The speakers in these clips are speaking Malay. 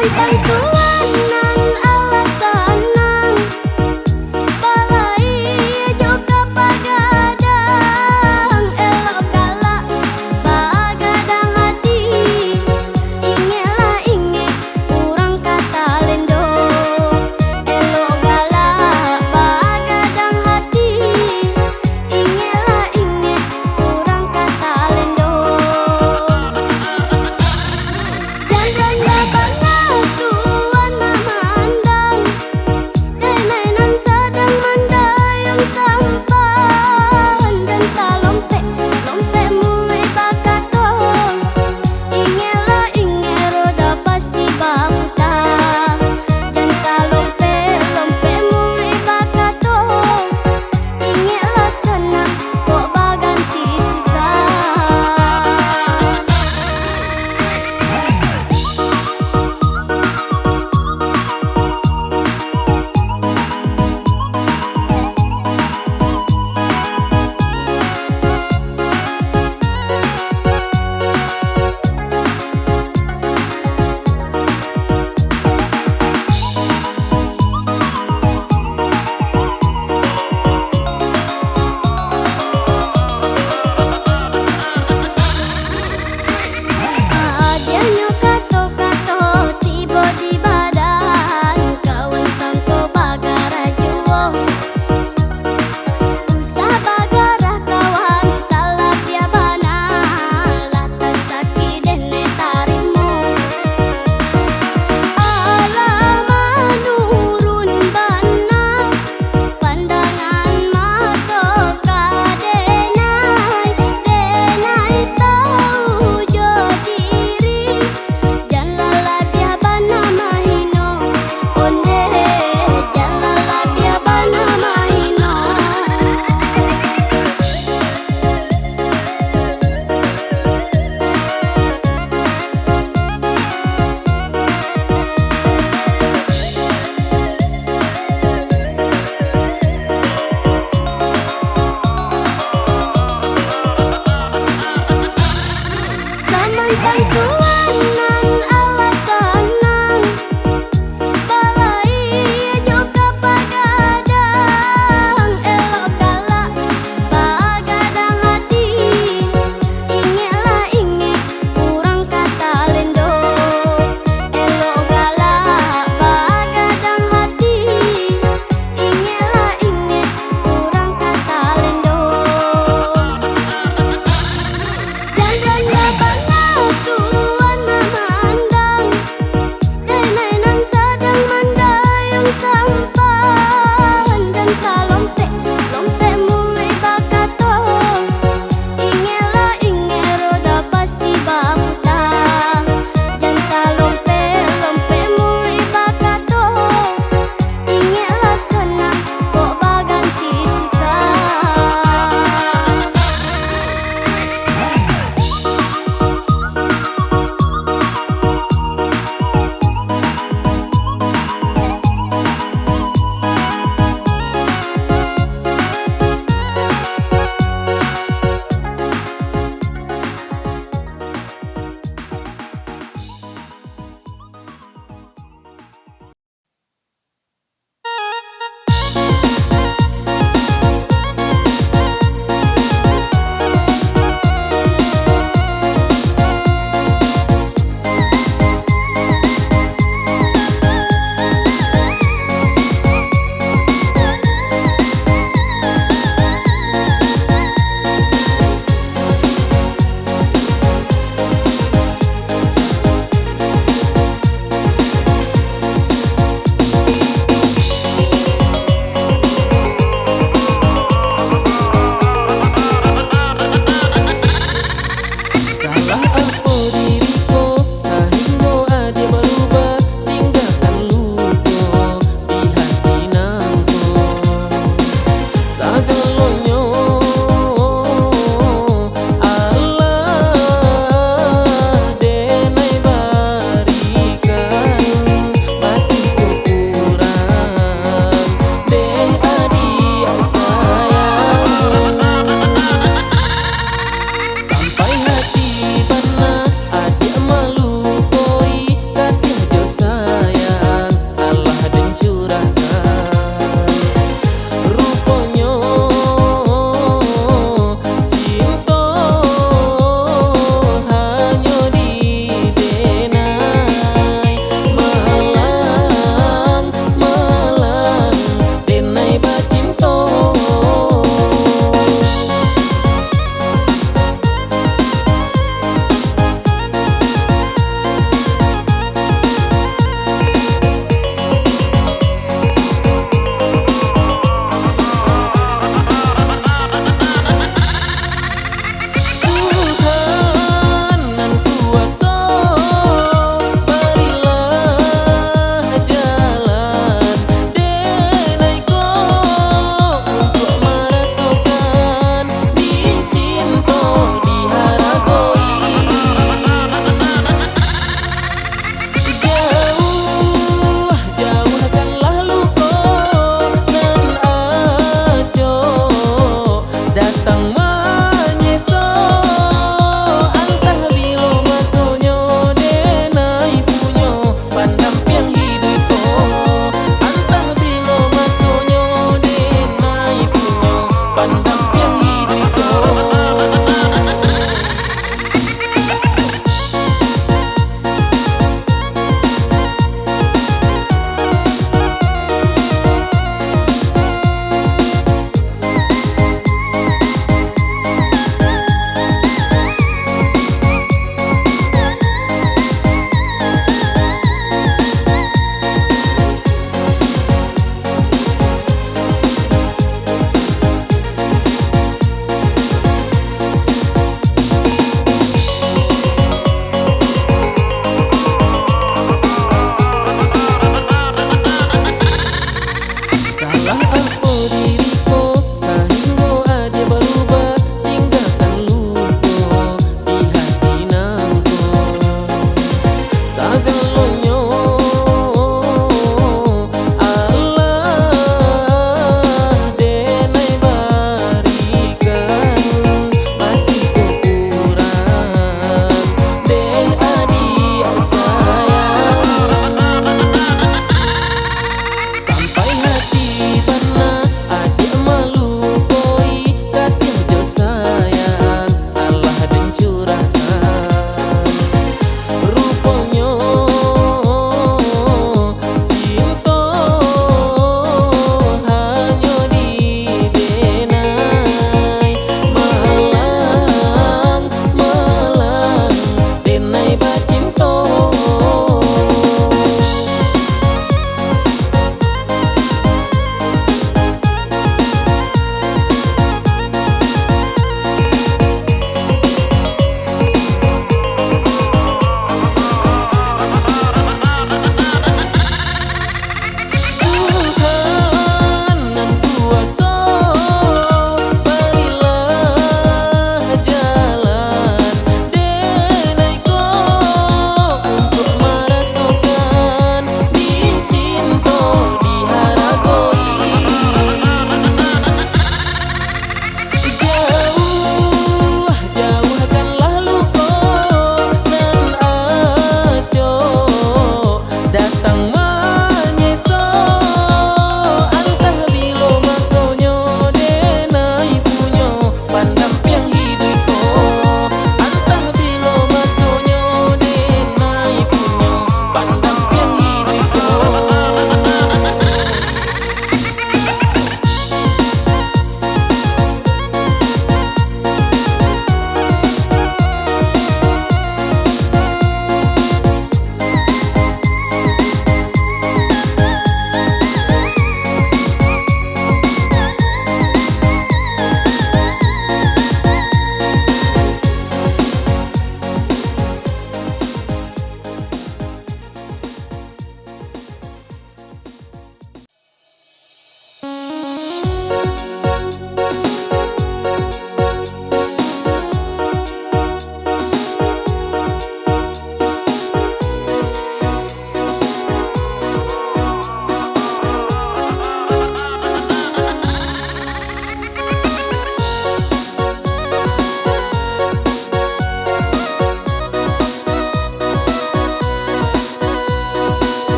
tentang tuan nan alasan balai juga pagadang elok galak pagadang hati ingelah inge kurang kata lendo elok galak pagadang hati ingelah inge kurang kata lendo dan bangga tua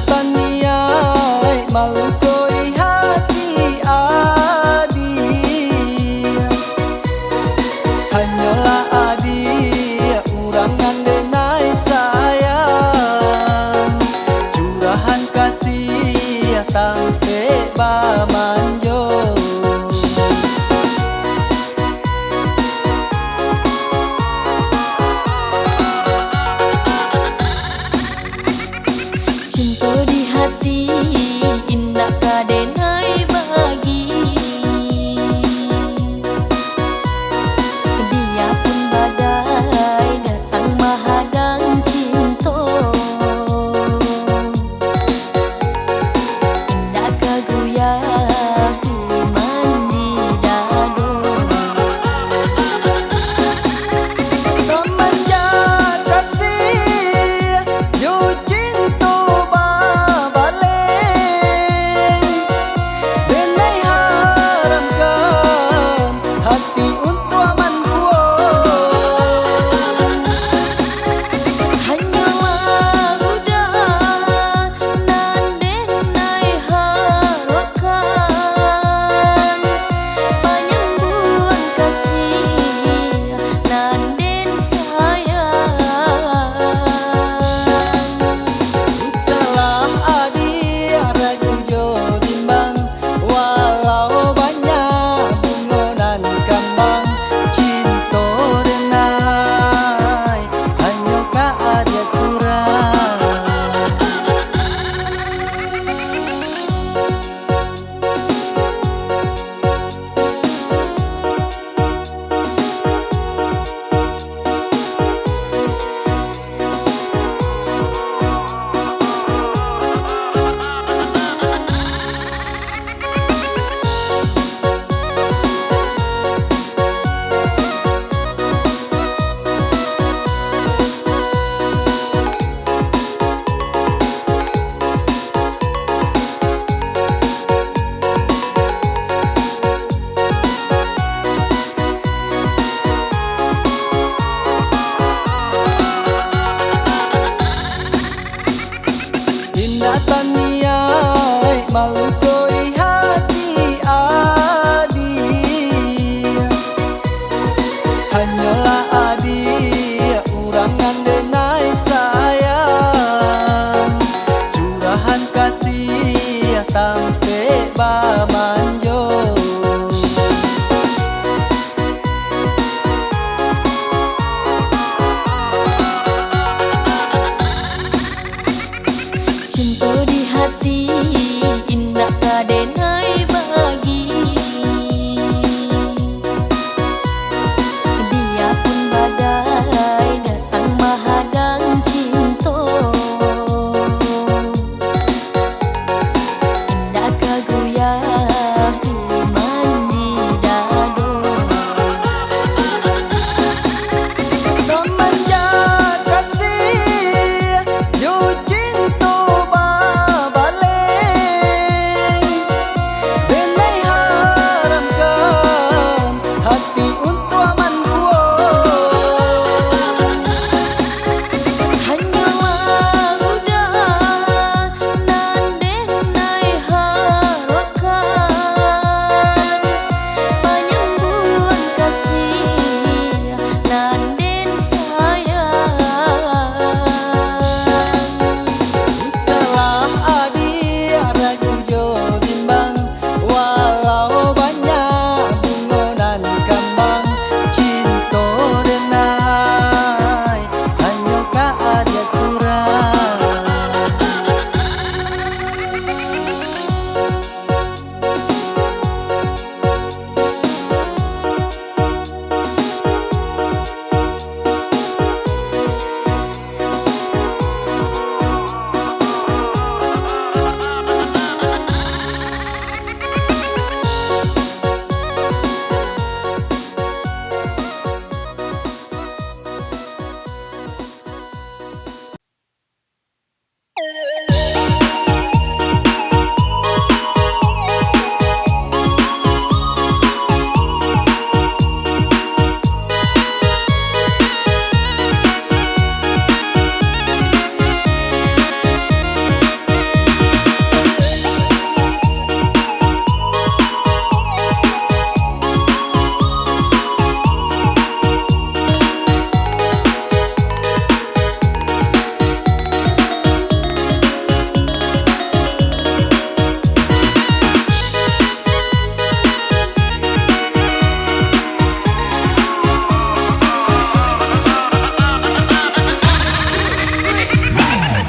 Taniai malukoi hati adi, hanyalah adi urangan denai sayang, curahan kasih tampe bamanjo. Cinta di hati indah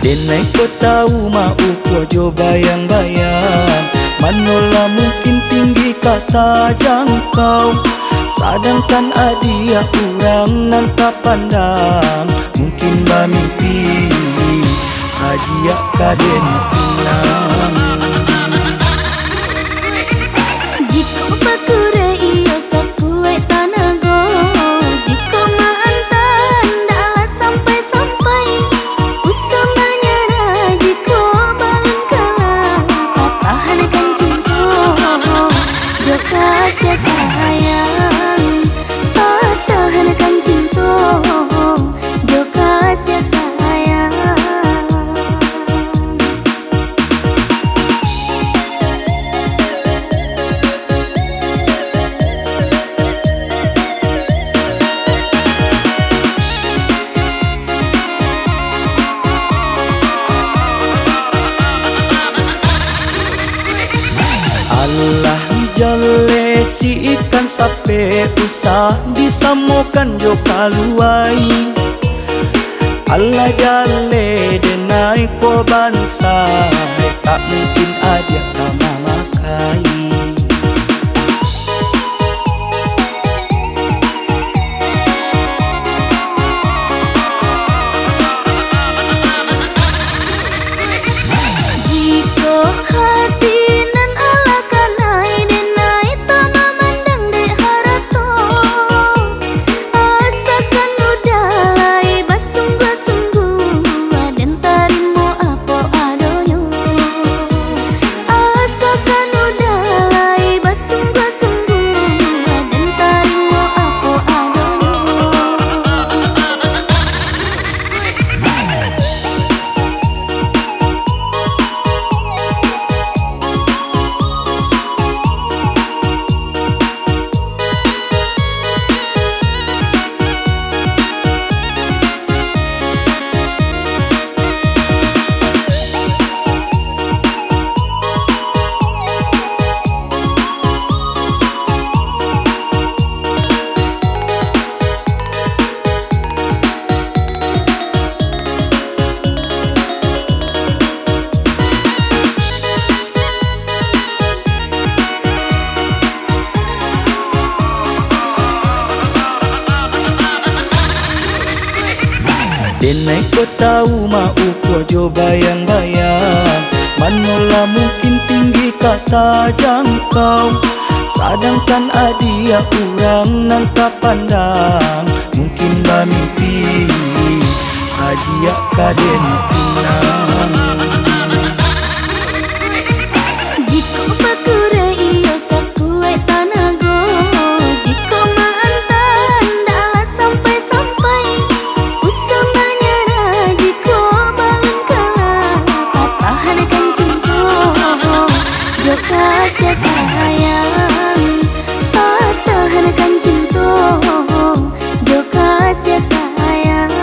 Denai ko tahu mau ko jo bayang-bayang, manola mungkin tinggi kata jangkau, sedangkan adia orang nan tak pandang, mungkin bermimpi adia kaden pinang. Jika bakure iyo sakue tanago, jika mantan dah sampai-sampai, usamanya jika balon kalah, patahankan cinta, joka sia sayang, patahankan cinta, joka sia sayang. Allah jale si ikan sape usah disamokan jo kaluai. Allah jale denai ko bansa, tak mungkin aja kama makai. Jika hati nan ala kanai denai tak memandang dek harato, asakan udalai basungguh-sungguh dan tarimo apa adonyo, asakan udalai basungguh-sungguh dan tarimo apa adonyo. Denai ko tahu mau ko jo bayang-bayang, manola mungkin tinggi kata jangkau, sedangkan adia orang nan tak pandang, mungkin bermimpi adia kaden pinang. Jika bakure iyo sakue tanago, jika mantan dah sampai-sampai, usamanya jika balon kalah, patahankan cinta, joka sia sayang, patahankan cinta, joka sia sayang.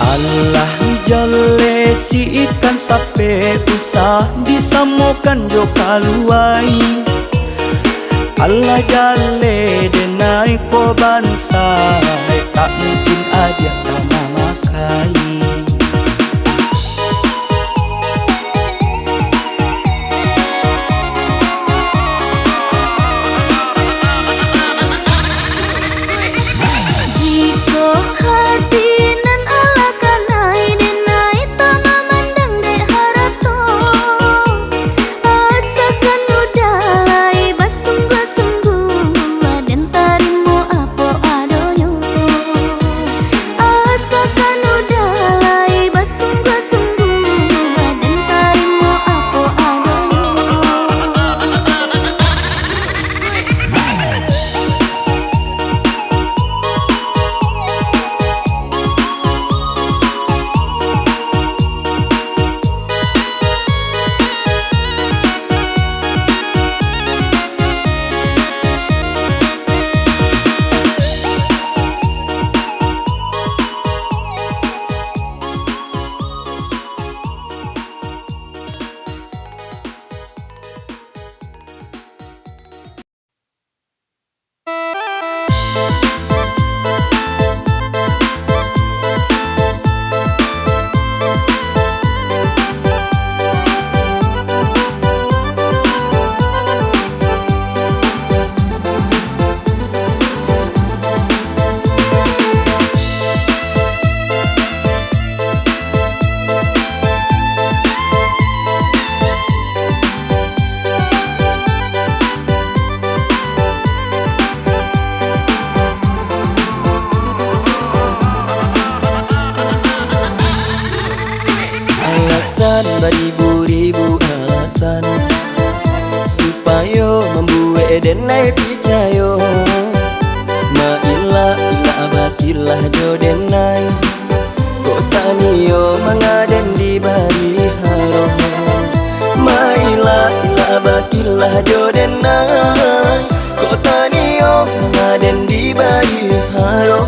Allah jale si ikan sape usah disamokan jo kaluai. Allah jale denai ko bansa, tak mungkin aja kama makai. Jika hati nan ala kanai denai tak memandang dek harato, asakan udalai basungguh-sungguh dan tarimo apa adonyo, asakan udalai Alasan beribu-ribu alasan supaya membuat denai picayo. Ma ila abakilah jodenai kok taniyo mengaden di bari haro. Ma ila abakilah jodenai kok taniyo mengaden di bari haro.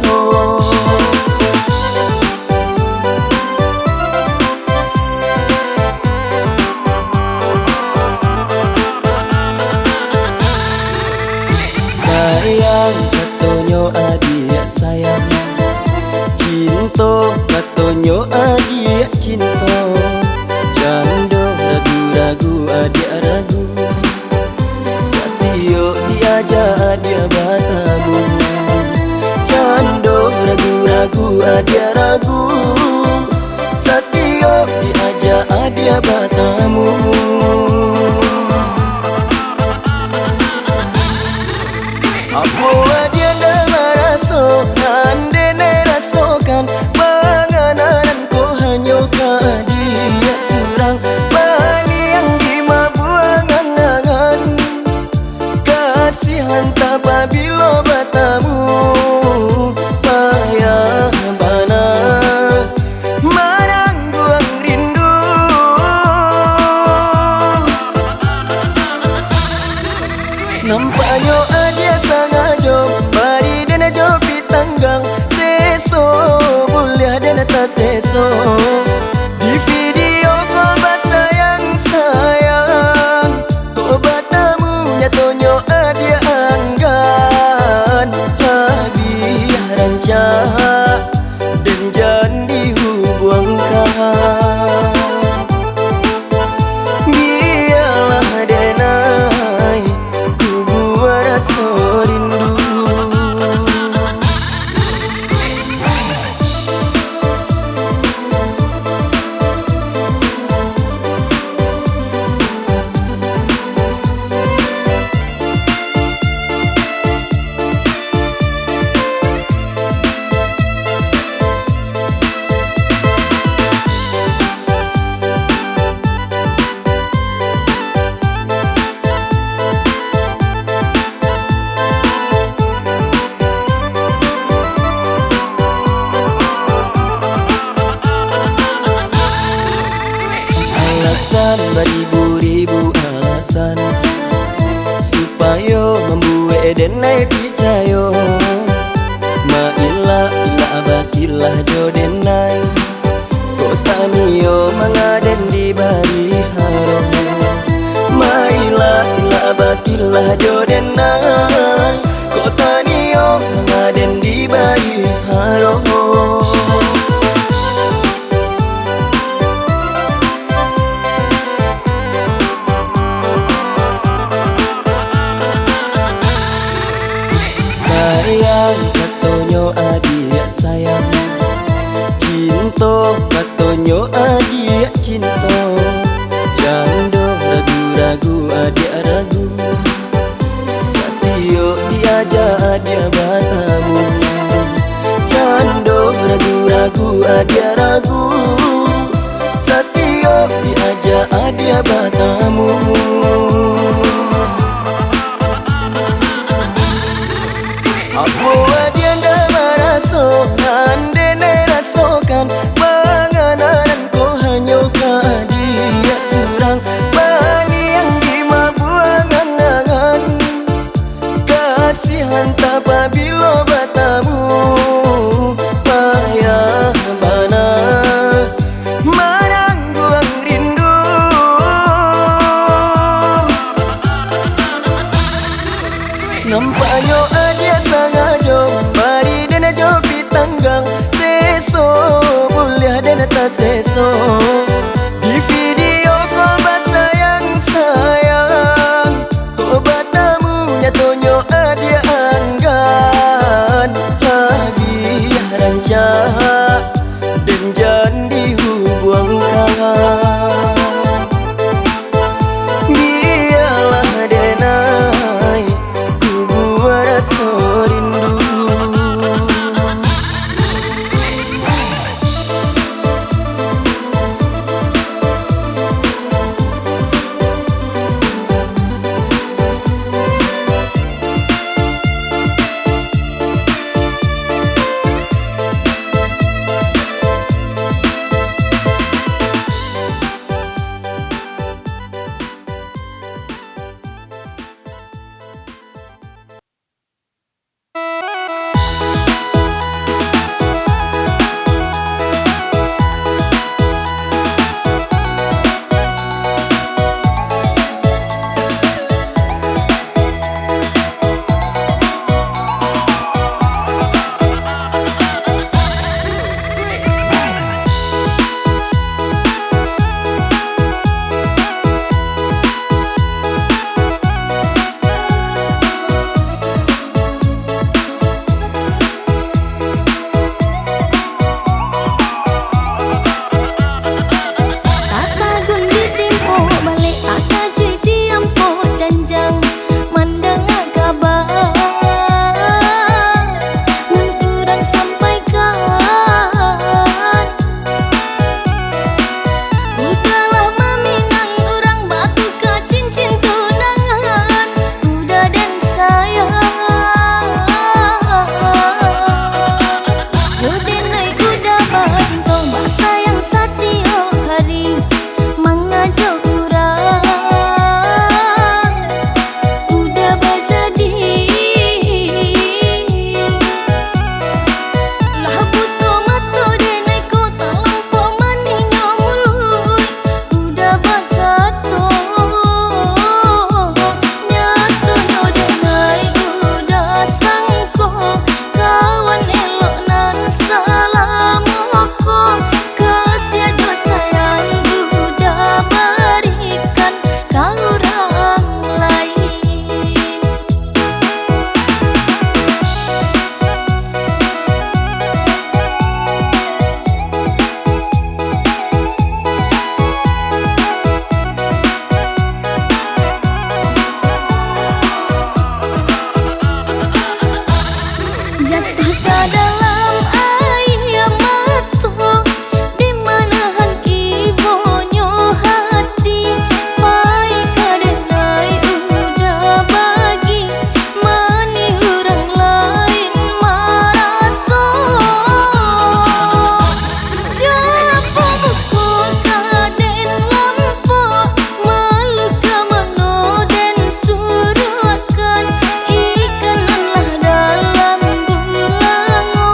Sayang katonyo adia sayang, cinta katonyo adia cinta. Jando ragu-ragu adia ragu, satio diaja adia batamu. Jando ragu-ragu adia ragu, satio diaja adia batamu. Aku adia dalam raso, nande ne rasokan panganan ko hanyo ka dia surang bani yang dimabuangan angan. Kasihan tak pabilo batamu payah bana marangguang rindu. Nampaknya adia sangajo bari dena jopi tanggang seso boleh dena tak seso. Di video kau sayang sayang kau batamu nyatonyo adia anggan habis ranca dan janji hubungkan. Biarlah denai ku buat rasa rindu. Alasan beribu-ribu alasan supaya membuat denai picayo. Ma ila abakilah jodenai kok taniyo mengaden di bari haro. Ma ila abakilah jodenai kok taniyo mengaden di bari haro. Sayang katonyo adia sayang, cinta katonyo adia cinta. Jando ragu-ragu adia ragu, satio diaja adia batamu. Jando ragu-ragu adia ragu, satio diaja adia batamu. Aku adia dalam raso, nande ne rasokan panganan ko hanyo ka dia surang bani yang dimabuangan angan. Kasihan tak pabilo batamu payah bana marangguang rindu. Ikan Allah dalam bulango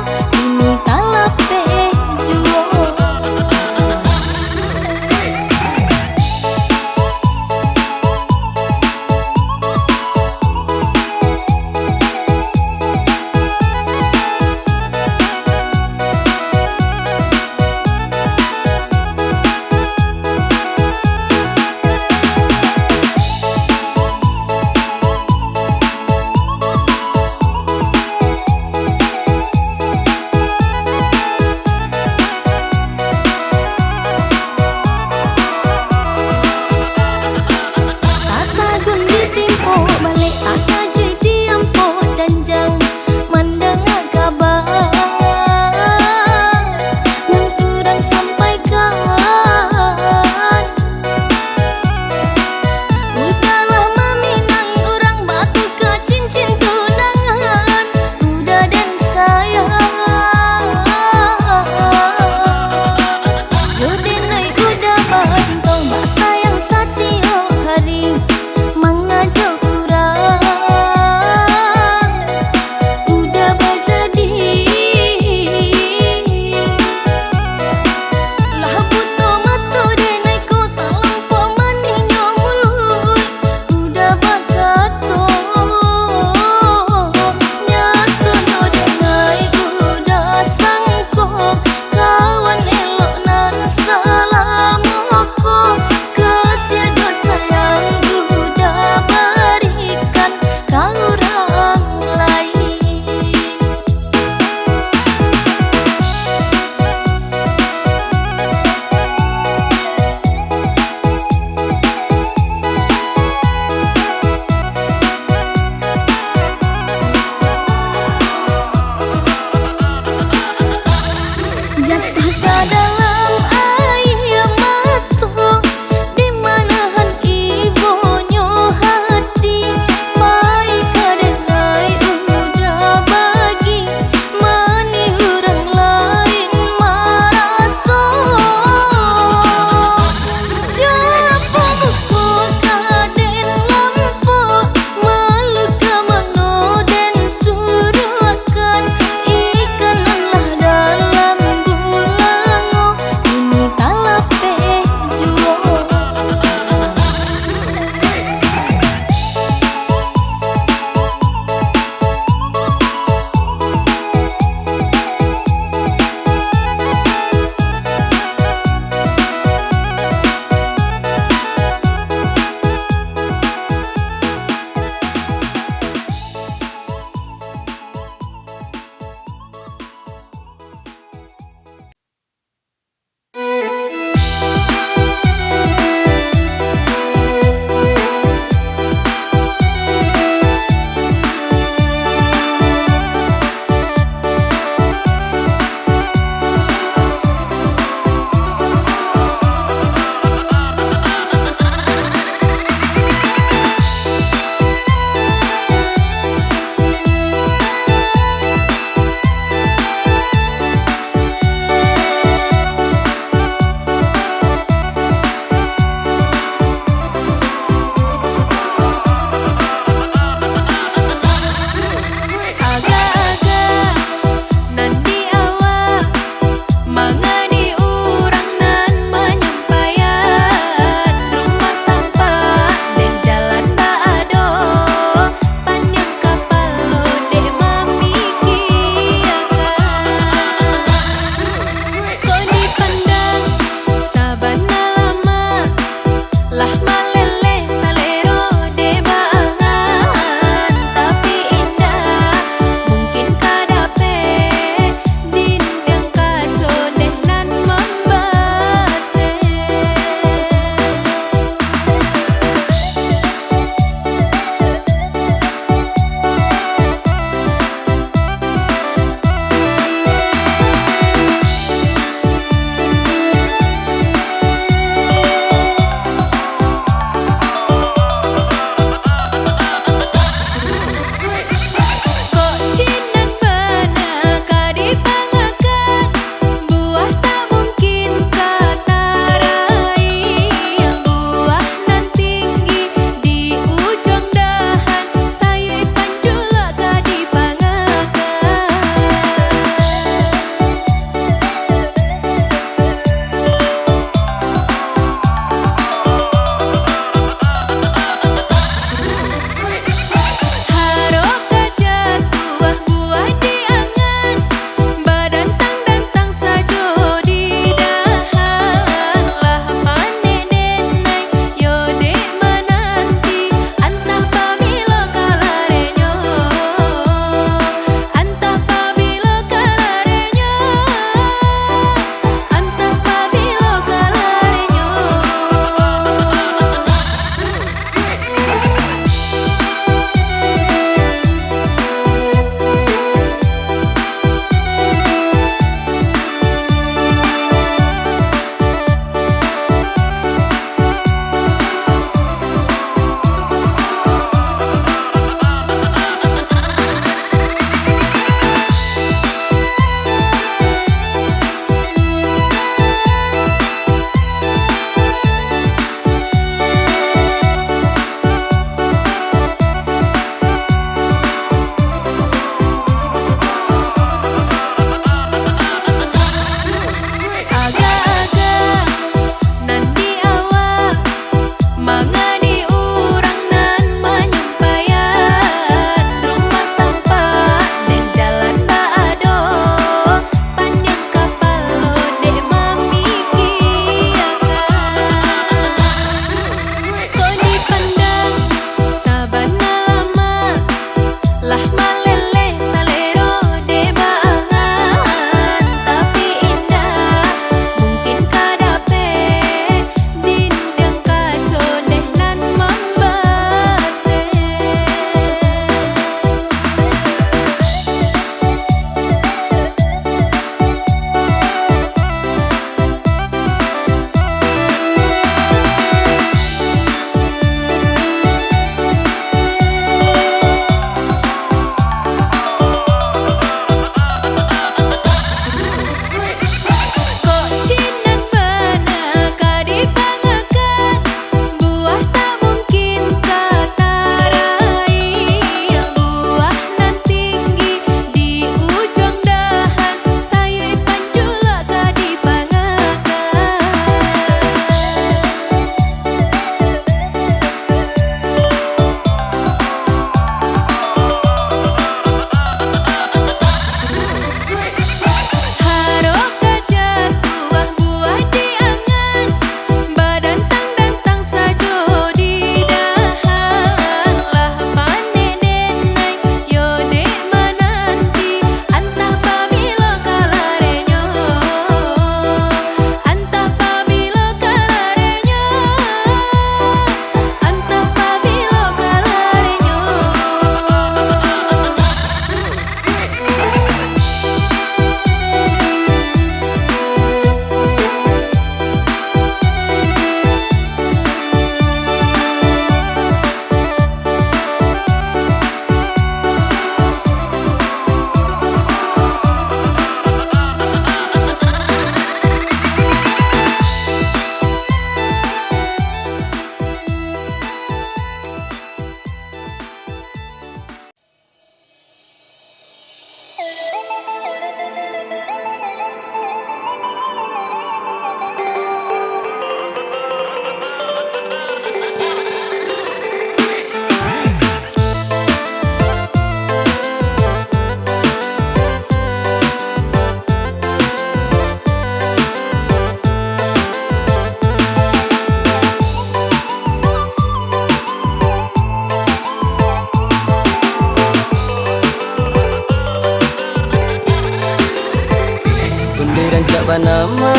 rancak banama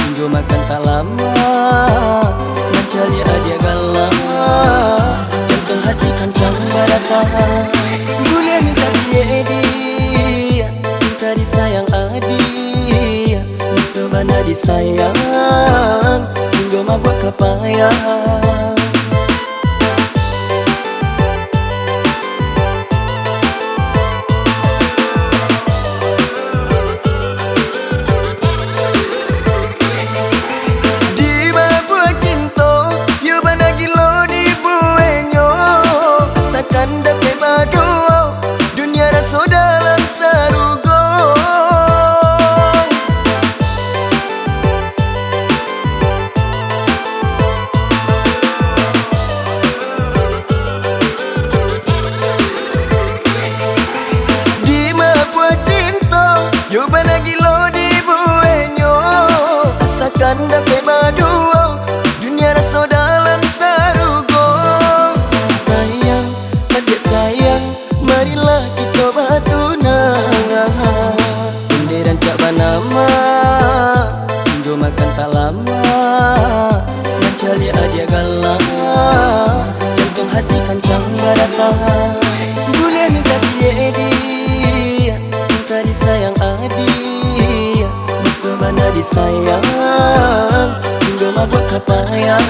Minggu makan tak lama Mencari adia galah Jantung hati kancang barata Boleh minta ciedi Minta disayang adi Sebana disayang Minggu mabuk kapayang Kanda pe maduo dunia raso dalam sarugo di mabua cinta yo banagilo di buenyo asa kanda pe maduo dunia raso dalam sarugo sayang, marilah kita batunang Inde rancak banama Minggu makan tak lama Mencari adia galah Jantung hati kancang barata Boleh minta ciedi Minta disayang adi Sebana disayang Minggu mabuk kapayang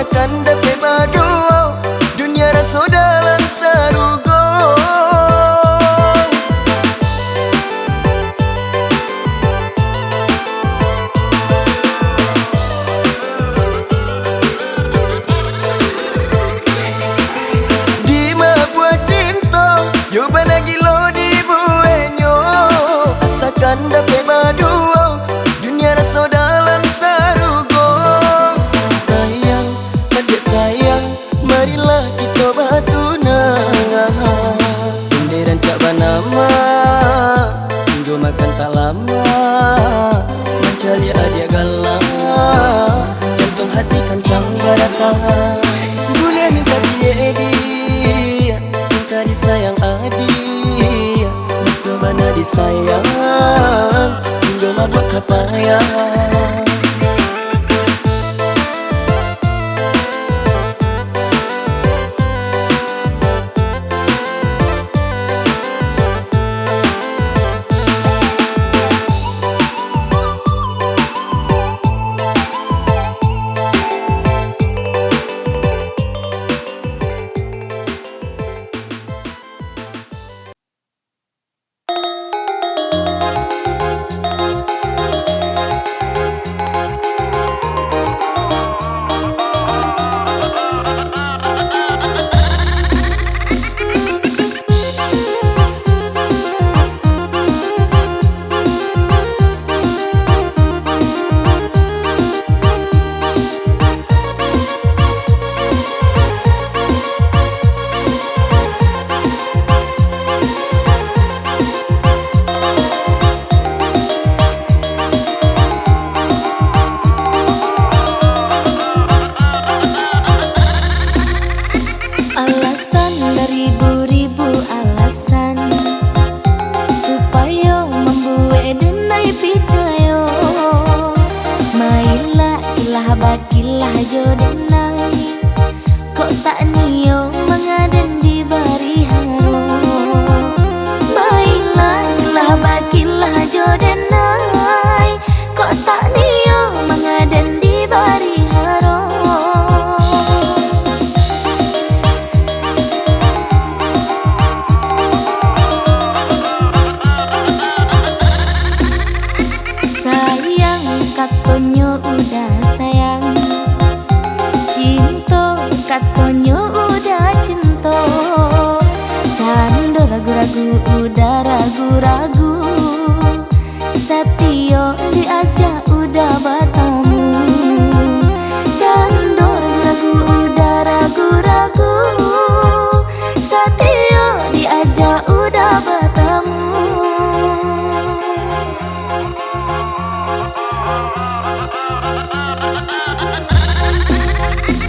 Kanda pe maduo dunia raso dalam sarugo di mabua cinta yo banagilo di buenyo asa kanda pe maduo dunia raso dalam sarugo sayang, marilah kita batunang Inde rancak banama Minggu makan tak lama Mencari adia galah Jantung hati kancang barata Boleh minta ciedi Minta disayang adi Sebana disayang Minggu mabuk kapayang bagilah jodenai kok tak nio mengaden di bari haro baiklah bagilah jodenai kok tak nio mengaden di bari haro sayang katonyo udah sayang udah ragu-ragu. Satio diajak udah bertemu. Cando ragu-ragu udah ragu-ragu. Satio diajak udah bertemu.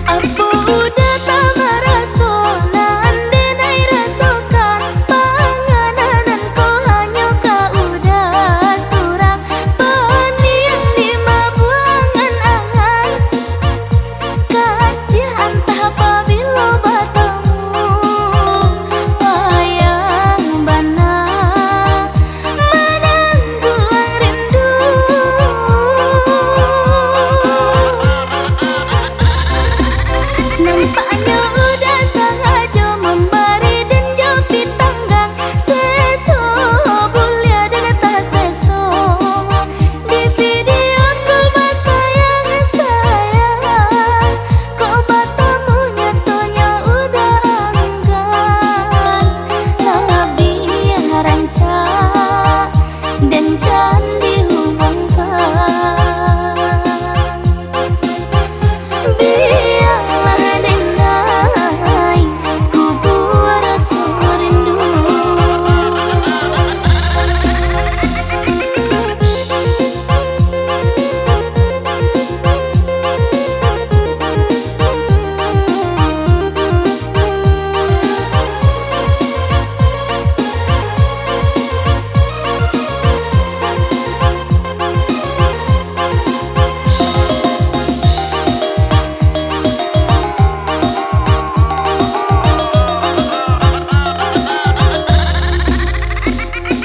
Apa udah tak meraso nande nai rasokan panganan ko hanya ka udah surang peniang di mabuangan angan kasih antah apabila bertemu bayang bana menangguang rindu. Nampaknya udah sengaja memberi dan jepit tanggang. Seso bulia dengan tak seso. Di video ku sayang sayang. Kok bertemu nyatonya udah enggan. Lebih rancak dan jangan dihubungkan. Biarlah denai kubur rasa rindu.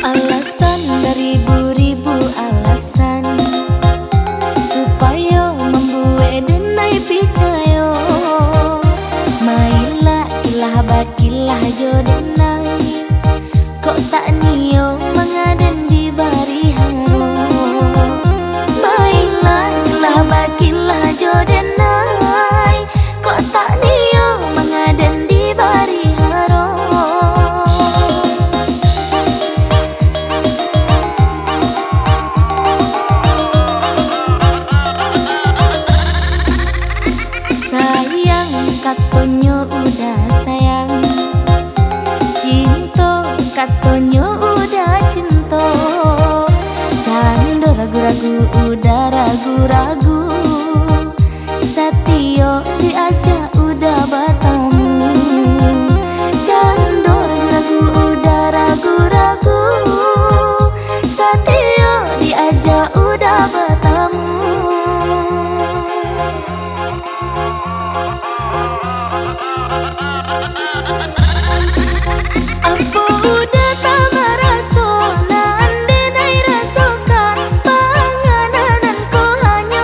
Alasan beribu-ribu alasan supaya membuat denai picayo. Mailah ilah bakilah jodenai. Kok tak nio mengaden di bari haro. Mailah ilah bakilah jodenai. Kok tak nio mengaden di bari haro. Sayang katonyo udah sayang. Cinta katonyo udah cinta. Cando ragu-ragu udah ragu-ragu. Satio diajak udah bertemu. Cando ragu-ragu udah ragu-ragu. Satio diajak udah bertemu. Apa udah tak meraso nande nai rasokan panganan ko hanya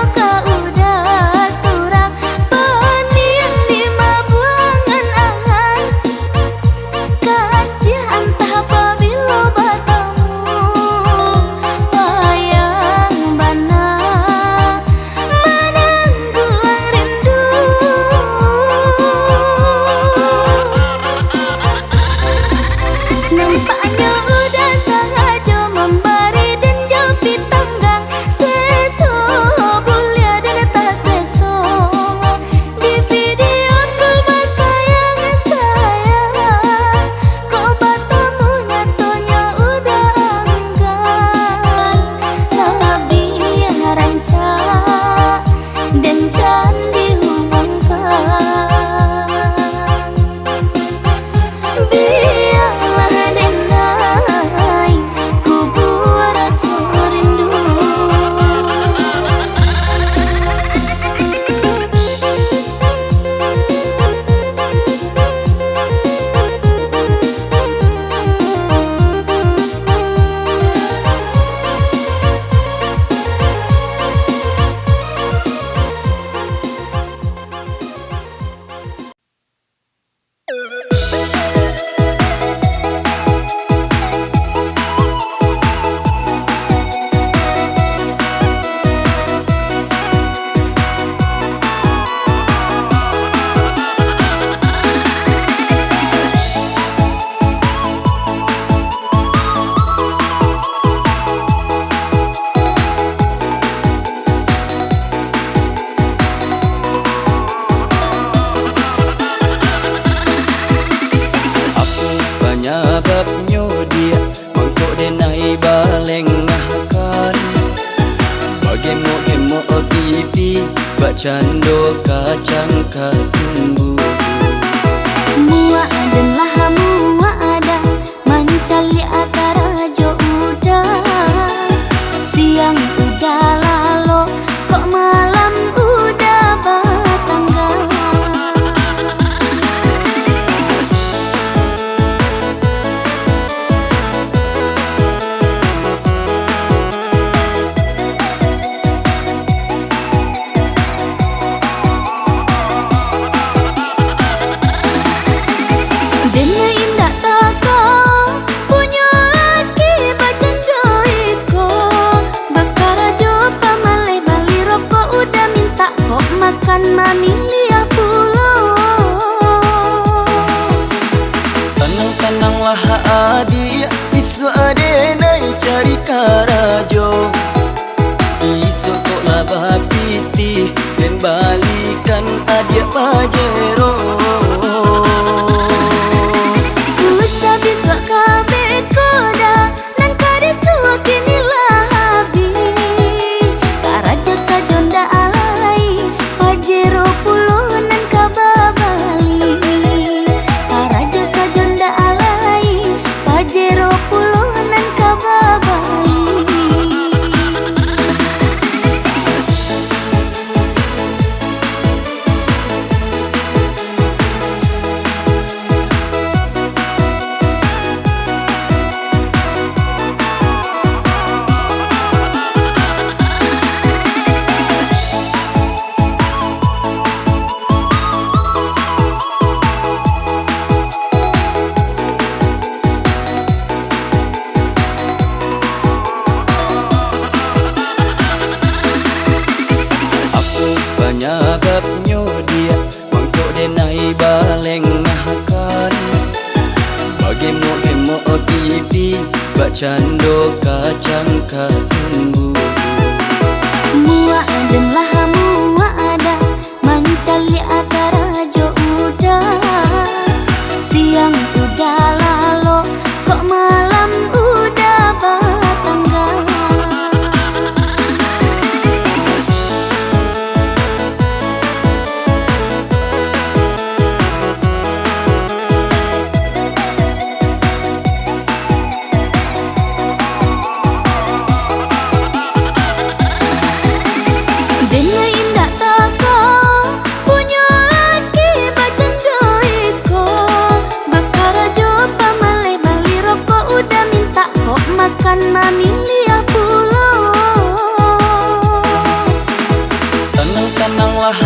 bak cando kacang katumbu. Mua adalah mua ada mencali akar jo udah. Siang udah lalu kok malam udah bertangga. Dene indah tako punya laki bacando iko. Bakar aja pamalai bali rokok udah minta kok makan mami liah pulo. Tenang-tenanglah adik, isu ade nai cari karajo. Isu tok labah piti dan balikan adik pajero. Bisa kabe koda nan kade suwa kini lahabi. Karaja sajonda alai pajero pulo nan kababali. Karaja sajonda alai pajero pulo nan kababali. Nyababnyo dia mangkok denai baleng ngahakan. Bagi-mo TV bak cando kacang katumbu. Mua adalah mua ada mencali akar jo udah. Siang udah lalu kok malam udah bertangga. Dene indah tako punya laki bacando iko. Bakar aja pamalai bali rokok udah minta kok makan mami liah pulo. Tenang-tenanglah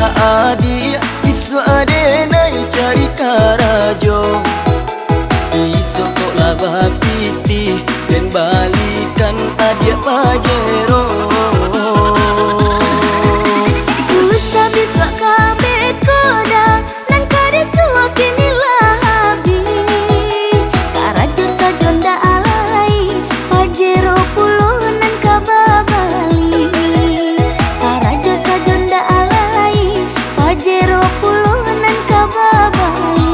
adik, isu ade nai cari karajo. Isu tok labah piti dan balikan adik pajero. Bisa kabe koda nan kade suwa kini lahabi. Karaja sajonda alai pajero pulo nan kababali. Karaja sajonda alai pajero pulo nan kababali.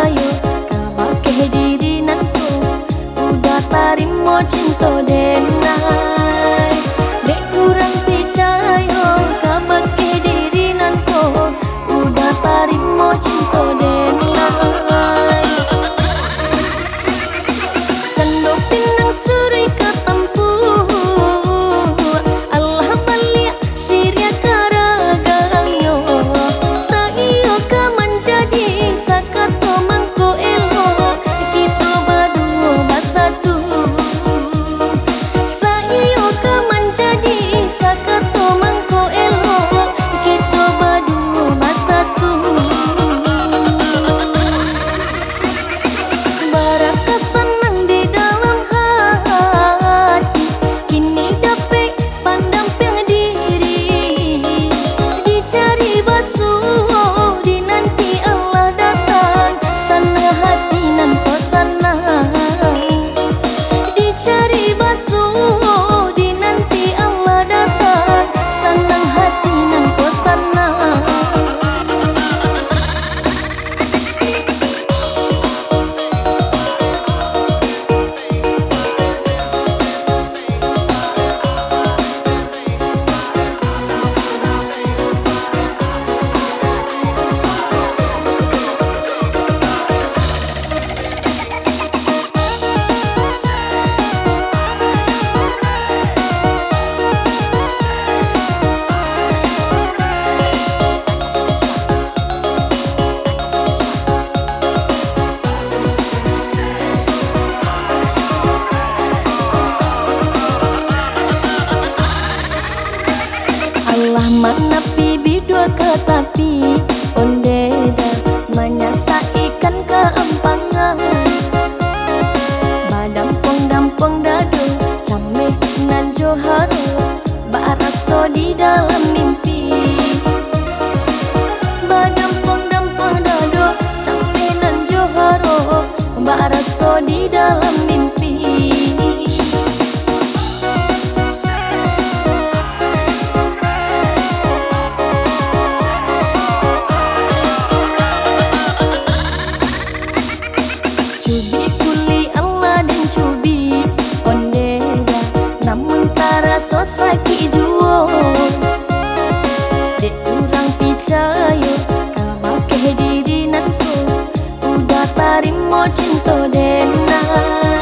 picayo kabake diri nanku udah tarimo cinta denai. Dek kurang picayo kabake diri nanku udah tarimo cinta denai. Cando pinang suri ketempu Allah malia siria karaganyo saiyo ka menjadi sakato mangko elo kita berdua bersatu. Saiyo ka menjadi sakato mangko elo kita berdua bersatu. Baraka senang di dalam hati kini dapat pandang piang diri dicari basuh di nanti Allah datang sana hati nan kosanang dicari basuh di nanti Allah datang sana hati nan kosanang. Allah menepi bidua ke tapi ondeda menyasaikan keempangan badampong-dampong dado cameh nan joharo baraso di dalam mimpi. Badampong-dampong dado cameh nan joharo baraso di dalam mimpi. Cubi kuli Allah dan cubi ondeda namun tarasa sakit juo. Dek kurang picayo kabake diri nanku udah tarimo cinta denai.